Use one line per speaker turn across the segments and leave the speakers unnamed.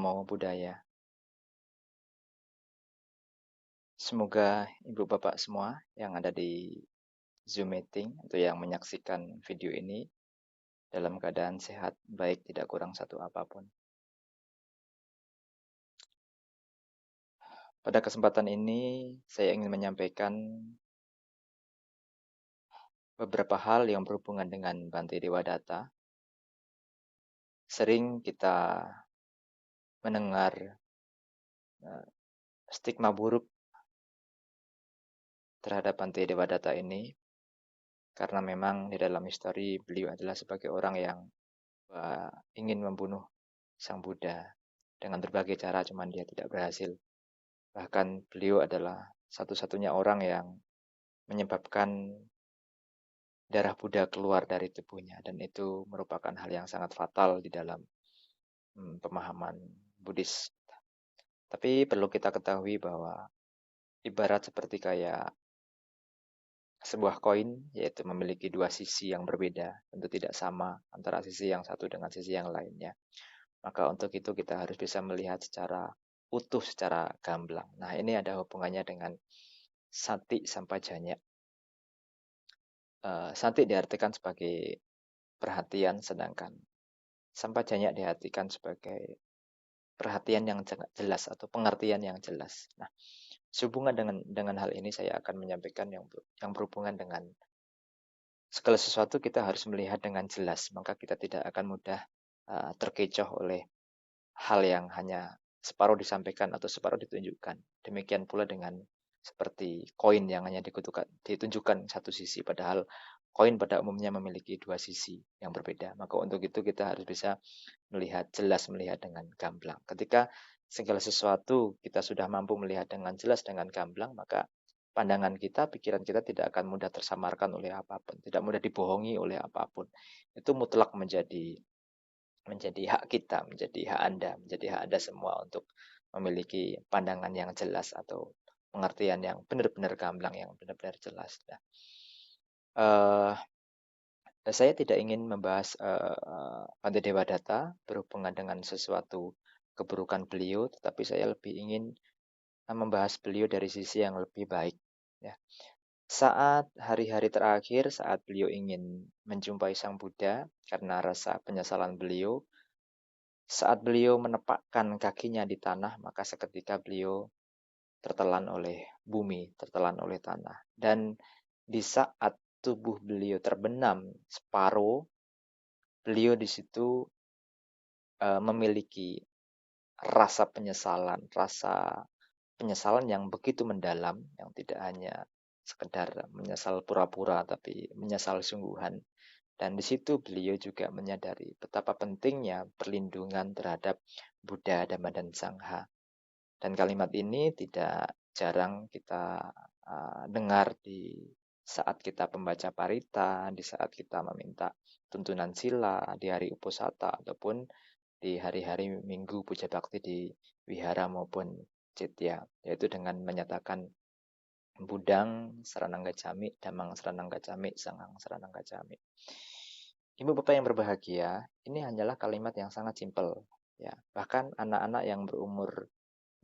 Namo Buddhaya. Semoga Ibu Bapak semua yang ada di Zoom meeting atau yang menyaksikan video ini dalam keadaan sehat, baik tidak kurang satu apapun. Pada kesempatan ini saya ingin menyampaikan beberapa hal yang berhubungan dengan Bhante Dewadatta. Sering kita mendengar stigma buruk terhadap Bhante Dewadatta ini karena memang di dalam histori beliau adalah sebagai orang yang ingin membunuh Sang Buddha dengan berbagai cara, cuman dia tidak berhasil. Bahkan beliau adalah satu-satunya orang yang menyebabkan darah Buddha keluar dari tubuhnya, dan itu merupakan hal yang sangat fatal di dalam pemahaman Buddhis. Tapi perlu kita ketahui bahwa ibarat seperti kayak sebuah koin, yaitu memiliki dua sisi yang berbeda, tentu tidak sama antara sisi yang satu dengan sisi yang lainnya. Maka untuk itu kita harus bisa melihat secara utuh, secara gamblang. Nah, ini ada hubungannya dengan sati sampajanya. Sati diartikan sebagai perhatian, sedangkan sampajanya diartikan sebagai perhatian yang jelas atau pengertian yang jelas. Nah, sehubungan dengan hal ini saya akan menyampaikan yang berhubungan dengan segala sesuatu kita harus melihat dengan jelas, maka kita tidak akan mudah terkecoh oleh hal yang hanya separuh disampaikan atau separuh ditunjukkan. Demikian pula dengan seperti koin yang hanya ditunjukkan satu sisi, padahal koin pada umumnya memiliki dua sisi yang berbeda. Maka untuk itu kita harus bisa melihat jelas, melihat dengan gamblang. Ketika segala sesuatu kita sudah mampu melihat dengan jelas, dengan gamblang, maka pandangan kita, pikiran kita tidak akan mudah tersamarkan oleh apapun, tidak mudah dibohongi oleh apapun. Itu mutlak menjadi hak kita, menjadi hak Anda, menjadi hak Anda semua untuk memiliki pandangan yang jelas atau pengertian yang benar-benar gamblang, yang benar-benar jelas. Nah, saya tidak ingin membahas Bhante Dewadatta berhubungan dengan sesuatu keburukan beliau, tetapi saya lebih ingin membahas beliau dari sisi yang lebih baik. Ya. Saat hari-hari terakhir, saat beliau ingin menjumpai Sang Buddha karena rasa penyesalan beliau, saat beliau menepakkan kakinya di tanah, maka seketika beliau tertelan oleh bumi, tertelan oleh tanah. Dan di saat tubuh beliau terbenam separuh, beliau di situ memiliki rasa penyesalan yang begitu mendalam, yang tidak hanya sekedar menyesal pura-pura, tapi menyesal sungguhan. Dan di situ beliau juga menyadari betapa pentingnya perlindungan terhadap Buddha, Dhamma, dan Sangha. Dan kalimat ini tidak jarang kita dengar di saat kita membaca parita, di saat kita meminta tuntunan sila, di hari uposatha, ataupun di hari-hari minggu puja bakti di wihara maupun citya, yaitu dengan menyatakan Budang Saranang Gacchami, Dhammang Saranang Gacchami, Sanghang Saranang Gacchami. Ibu bapak yang berbahagia, ini hanyalah kalimat yang sangat simpel. Ya, bahkan anak-anak yang berumur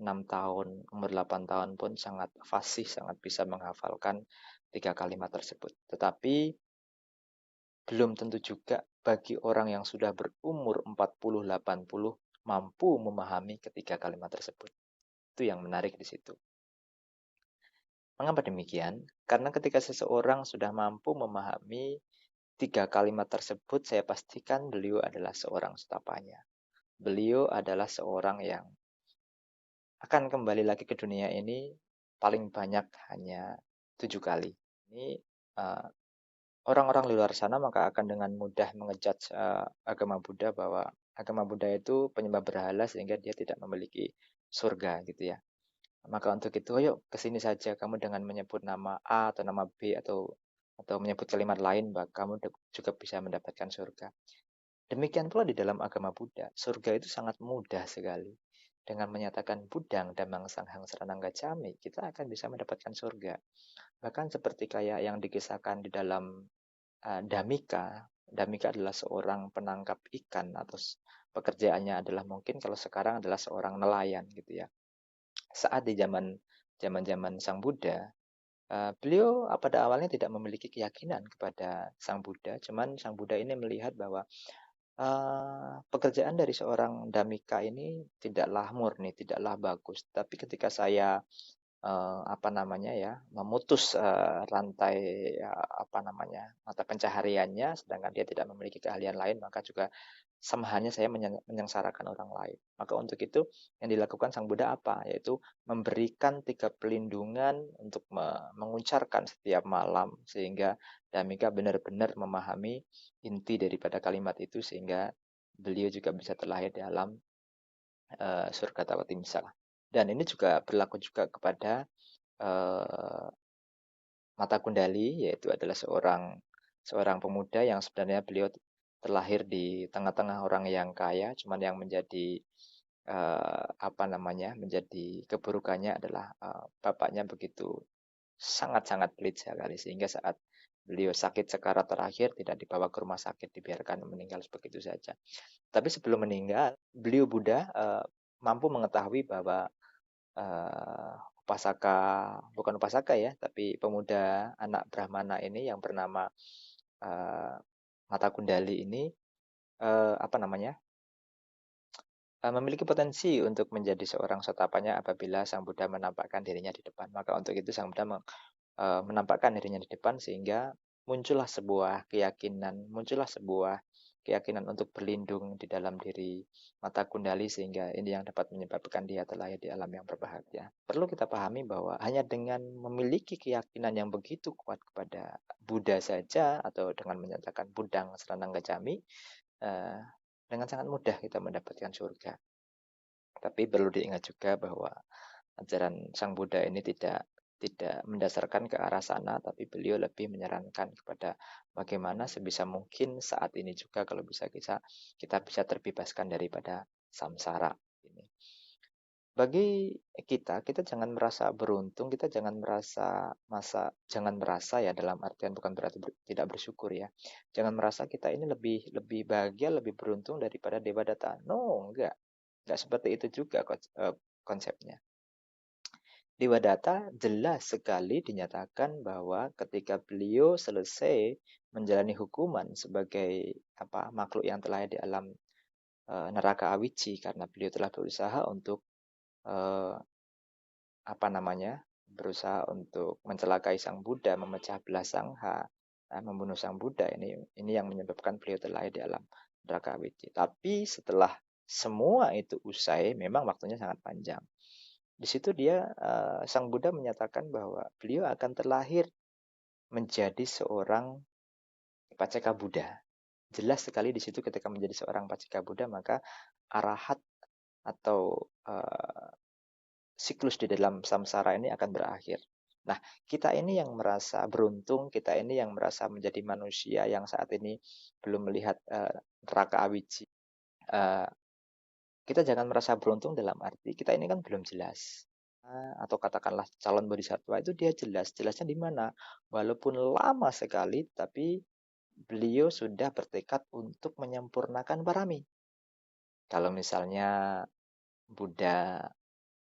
6 tahun, umur 8 tahun pun sangat fasih, sangat bisa menghafalkan 3 kalimat tersebut. Tetapi belum tentu juga bagi orang yang sudah berumur 40-80 mampu memahami ketiga kalimat tersebut. Itu yang menarik di situ. Mengapa demikian? Karena ketika seseorang sudah mampu memahami 3 kalimat tersebut, saya pastikan beliau adalah seorang sutapanya. Beliau adalah seorang yang akan kembali lagi ke dunia ini paling banyak hanya 7 kali. Ini orang-orang di luar sana maka akan dengan mudah mengejudge agama Buddha bahwa agama Buddha itu penyembah berhala sehingga dia tidak memiliki surga gitu ya. Maka untuk itu, ayo ke sini saja kamu dengan menyebut nama A atau nama B atau menyebut kalimat lain, bahwa kamu juga bisa mendapatkan surga. Demikian pula di dalam agama Buddha, surga itu sangat mudah sekali. Dengan menyatakan Budang, Dhammang, Sanghang, Saranang Gacchami, kita akan bisa mendapatkan surga. Bahkan seperti kayak yang dikisahkan di dalam Damika. Damika adalah seorang penangkap ikan atau pekerjaannya adalah mungkin kalau sekarang adalah seorang nelayan gitu ya. Saat di zaman-zaman Sang Buddha, beliau pada awalnya tidak memiliki keyakinan kepada Sang Buddha, cuman Sang Buddha ini melihat bahwa pekerjaan dari seorang damika ini tidaklah murni, tidaklah bagus. Tapi ketika saya apa namanya ya, memutus rantai apa namanya, mata pencahariannya, sedangkan dia tidak memiliki keahlian lain, maka juga sama halnya saya menyengsarakan orang lain. Maka untuk itu yang dilakukan Sang Buddha apa? Yaitu memberikan 3 pelindungan untuk mengucapkan setiap malam sehingga Damika benar-benar memahami inti daripada kalimat itu sehingga beliau juga bisa terlahir dalam surga Tawatimsa. Dan ini juga berlaku juga kepada eh, Mata Kundali, yaitu adalah seorang seorang pemuda yang sebenarnya beliau terlahir di tengah-tengah orang yang kaya, cuman yang menjadi apa namanya, menjadi keburukannya adalah bapaknya begitu sangat-sangat pelit sekali sehingga saat beliau sakit sekarat terakhir tidak dibawa ke rumah sakit, dibiarkan meninggal begitu saja. Tapi sebelum meninggal, beliau Buddha mampu mengetahui bahwa eh, upasaka, bukan upasaka ya, tapi pemuda anak Brahmana ini yang bernama eh, Mata Kundali ini apa namanya, memiliki potensi untuk menjadi seorang sotapanya apabila Sang Buddha menampakkan dirinya di depan. Maka untuk itu Sang Buddha menampakkan dirinya di depan sehingga muncullah sebuah keyakinan untuk berlindung di dalam diri Mata Kundali sehingga ini yang dapat menyebabkan dia terlahir di alam yang berbahagia. Perlu kita pahami bahwa hanya dengan memiliki keyakinan yang begitu kuat kepada Buddha saja atau dengan menyatakan Budang Seranang Gacami, eh, dengan sangat mudah kita mendapatkan surga. Tapi perlu diingat juga bahwa ajaran Sang Buddha ini tidak tidak mendasarkan ke arah sana, tapi beliau lebih menyarankan kepada bagaimana sebisa mungkin saat ini juga kalau bisa kita bisa terbebaskan daripada samsara ini. Bagi kita jangan merasa beruntung, kita jangan merasa ya dalam artian bukan berarti tidak bersyukur ya. Jangan merasa kita ini lebih lebih bahagia, lebih beruntung daripada Dewa Data. No, enggak seperti itu juga konsepnya. Dewa Data jelas sekali dinyatakan bahwa ketika beliau selesai menjalani hukuman sebagai makhluk yang telah di alam neraka Awici karena beliau telah berusaha untuk eh, berusaha untuk mencelakai Sang Buddha, memecah belah Sangha, membunuh Sang Buddha. Ini yang menyebabkan beliau terlahir di alam neraka Awici. Tapi setelah semua itu usai, memang waktunya sangat panjang. Di situ Sang Buddha menyatakan bahwa beliau akan terlahir menjadi seorang Paceka Buddha. Jelas sekali di situ ketika menjadi seorang Paceka Buddha maka arahat atau siklus di dalam samsara ini akan berakhir. Nah, kita ini yang merasa beruntung, kita ini yang merasa menjadi manusia yang saat ini belum melihat neraka awici. Uh, kita jangan merasa beruntung dalam arti kita ini kan belum jelas. Atau katakanlah calon bodhisattva itu dia jelas. Jelasnya di mana? Walaupun lama sekali, tapi beliau sudah bertekad untuk menyempurnakan parami. Kalau misalnya Buddha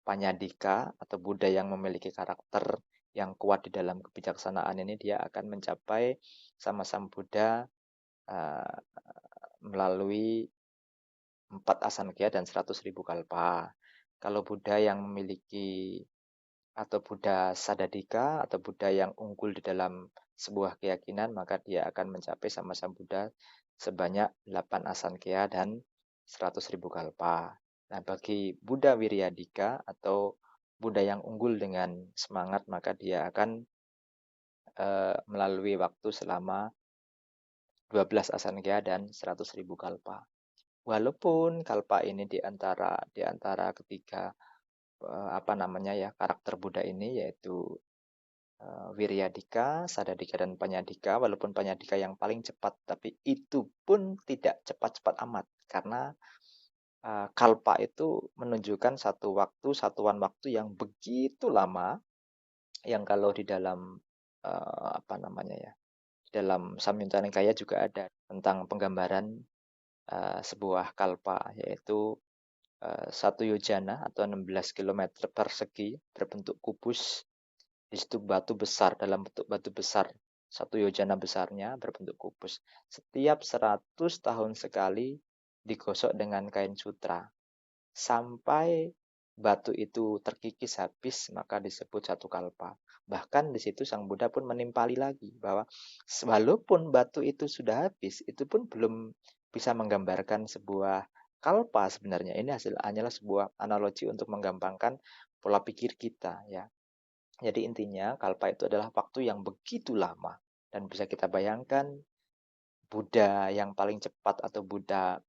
Panyadika atau Buddha yang memiliki karakter yang kuat di dalam kebijaksanaan ini dia akan mencapai sama Sang Buddha uh, melalui 4 asankya dan 100.000 kalpa. Kalau Buddha yang memiliki atau Buddha Sadadika atau Buddha yang unggul di dalam sebuah keyakinan maka dia akan mencapai sama Sang Buddha sebanyak 8 asankya dan 100.000 kalpa. Nah, bagi Buddha Wiryadika atau Buddha yang unggul dengan semangat maka dia akan melalui waktu selama 12 asankya dan 100.000 kalpa. Walaupun kalpa ini di antara ketiga karakter Buddha ini yaitu Wiryadika, Sadadika dan Panyadika. Walaupun Panyadika yang paling cepat, tapi itu pun tidak cepat-cepat amat karena kalpa itu menunjukkan satuan waktu yang begitu lama yang kalau di dalam di dalam Samyutta Nikaya juga ada tentang penggambaran sebuah kalpa, yaitu 1 yojana atau 16 kilometer persegi berbentuk kubus. Di situ batu besar, dalam bentuk batu besar, 1 yojana besarnya berbentuk kubus. Setiap 100 tahun sekali digosok dengan kain sutra. Sampai batu itu terkikis habis, maka disebut satu kalpa. Bahkan di situ Sang Buddha pun menimpali lagi bahwa walaupun batu itu sudah habis, itu pun belum bisa menggambarkan sebuah kalpa sebenarnya. Ini hanyalah sebuah analogi untuk menggampangkan pola pikir kita, ya. Jadi intinya kalpa itu adalah waktu yang begitu lama, dan bisa kita bayangkan Buddha yang paling cepat atau Buddha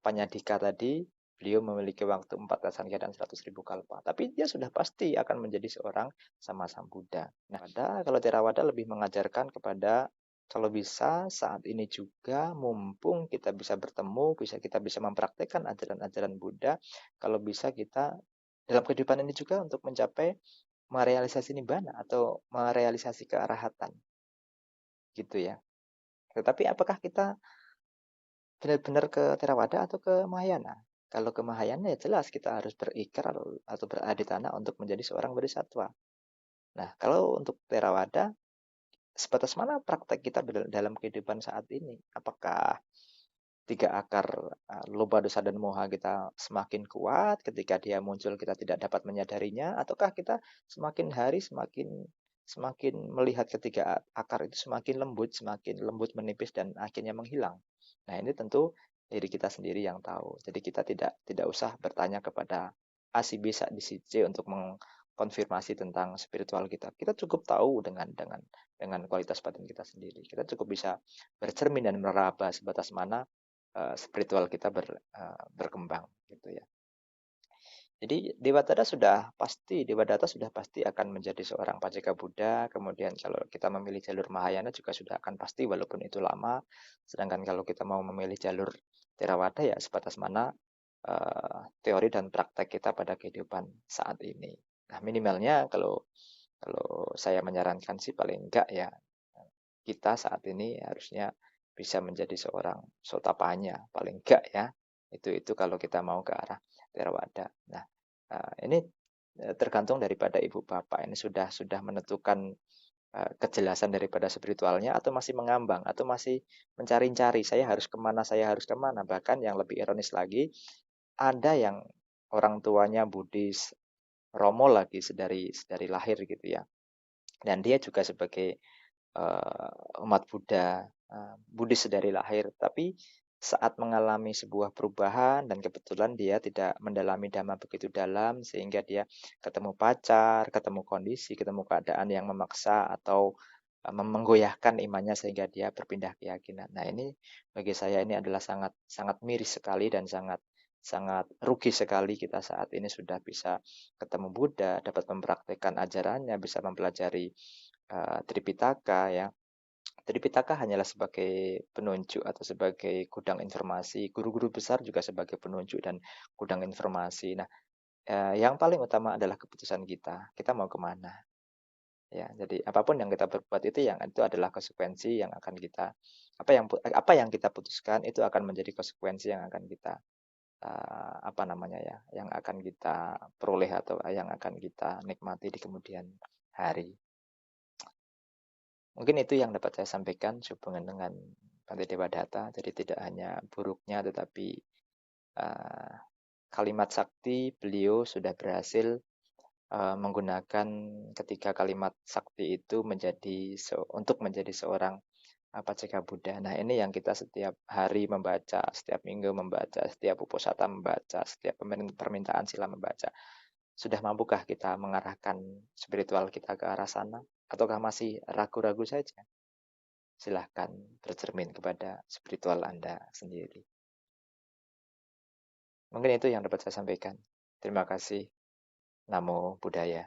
Panyadhika tadi, beliau memiliki waktu 14 Sangkhya dan 100.000 kalpa. Tapi dia sudah pasti akan menjadi seorang sama Sang Buddha. Nah, kalau Theravada lebih mengajarkan kepada kalau bisa saat ini juga, mumpung kita bisa bertemu, kita bisa mempraktekkan ajaran-ajaran Buddha, kalau bisa kita dalam kehidupan ini juga untuk mencapai merealisasi nibbana atau merealisasi kearahatan, gitu ya. Tetapi apakah kita benar-benar ke Theravada atau ke Mahayana? Kalau ke Mahayana ya jelas kita harus berikrar atau beraditana untuk menjadi seorang bodhisattva. Nah, kalau untuk Theravada, sebatas mana praktek kita dalam kehidupan saat ini? Apakah tiga akar loba, dosa, dan moha kita semakin kuat ketika dia muncul kita tidak dapat menyadarinya, ataukah kita semakin hari semakin semakin melihat ketiga akar itu semakin lembut menipis dan akhirnya menghilang. Nah, ini tentu diri kita sendiri yang tahu. Jadi kita tidak usah bertanya kepada A si B si C untuk mengkonfirmasi tentang spiritual kita. Kita cukup tahu dengan kualitas batin kita sendiri. Kita cukup bisa bercermin dan meraba sebatas mana spiritual kita berkembang, gitu ya. Jadi Dewadatta sudah pasti akan menjadi seorang Paceka Buddha. Kemudian kalau kita memilih jalur Mahayana juga sudah akan pasti walaupun itu lama. Sedangkan kalau kita mau memilih jalur Theravada ya sebatas mana teori dan praktek kita pada kehidupan saat ini. Nah, minimalnya kalau kalau saya menyarankan sih paling enggak ya kita saat ini harusnya bisa menjadi seorang sotapanya paling enggak ya. Itu kalau kita mau ke arah Theravada. Nah, ini tergantung daripada ibu bapak ini sudah menentukan kejelasan daripada spiritualnya atau masih mengambang atau masih mencari-cari saya harus kemana. Bahkan yang lebih ironis lagi, ada yang orang tuanya Buddhis, Romo lagi sedari lahir gitu ya. Dan dia juga sebagai umat Buddha, Buddhis dari lahir, tapi saat mengalami sebuah perubahan dan kebetulan dia tidak mendalami dhamma begitu dalam sehingga dia ketemu pacar, ketemu kondisi, ketemu keadaan yang memaksa atau menggoyahkan imannya sehingga dia berpindah keyakinan. Nah, ini bagi saya ini adalah sangat sangat miris sekali dan sangat sangat rugi sekali kita saat ini sudah bisa ketemu Buddha, dapat mempraktekkan ajarannya, bisa mempelajari Tripitaka ya. Tripitaka hanyalah sebagai penunjuk atau sebagai gudang informasi. Guru-guru besar juga sebagai penunjuk dan gudang informasi. Nah, yang paling utama adalah keputusan kita. Kita mau kemana? Ya, jadi apapun yang kita berbuat itu adalah konsekuensi yang akan kita apa yang kita putuskan itu akan menjadi konsekuensi yang akan kita apa namanya ya, yang akan kita peroleh atau yang akan kita nikmati di kemudian hari. Mungkin itu yang dapat saya sampaikan sehubungan dengan Bhante Dewadatta. Jadi tidak hanya buruknya, tetapi uh, kalimat sakti beliau sudah berhasil menggunakan ketiga kalimat sakti itu untuk menjadi seorang Paceka Buddha. Nah, ini yang kita setiap hari membaca, setiap minggu membaca, setiap uposatha membaca, setiap permintaan sila membaca. Sudah mampukah kita mengarahkan spiritual kita ke arah sana? Ataukah masih ragu-ragu saja? Silahkan bercermin kepada spiritual Anda sendiri. Mungkin itu yang dapat saya sampaikan. Terima kasih. Namo Buddhaya.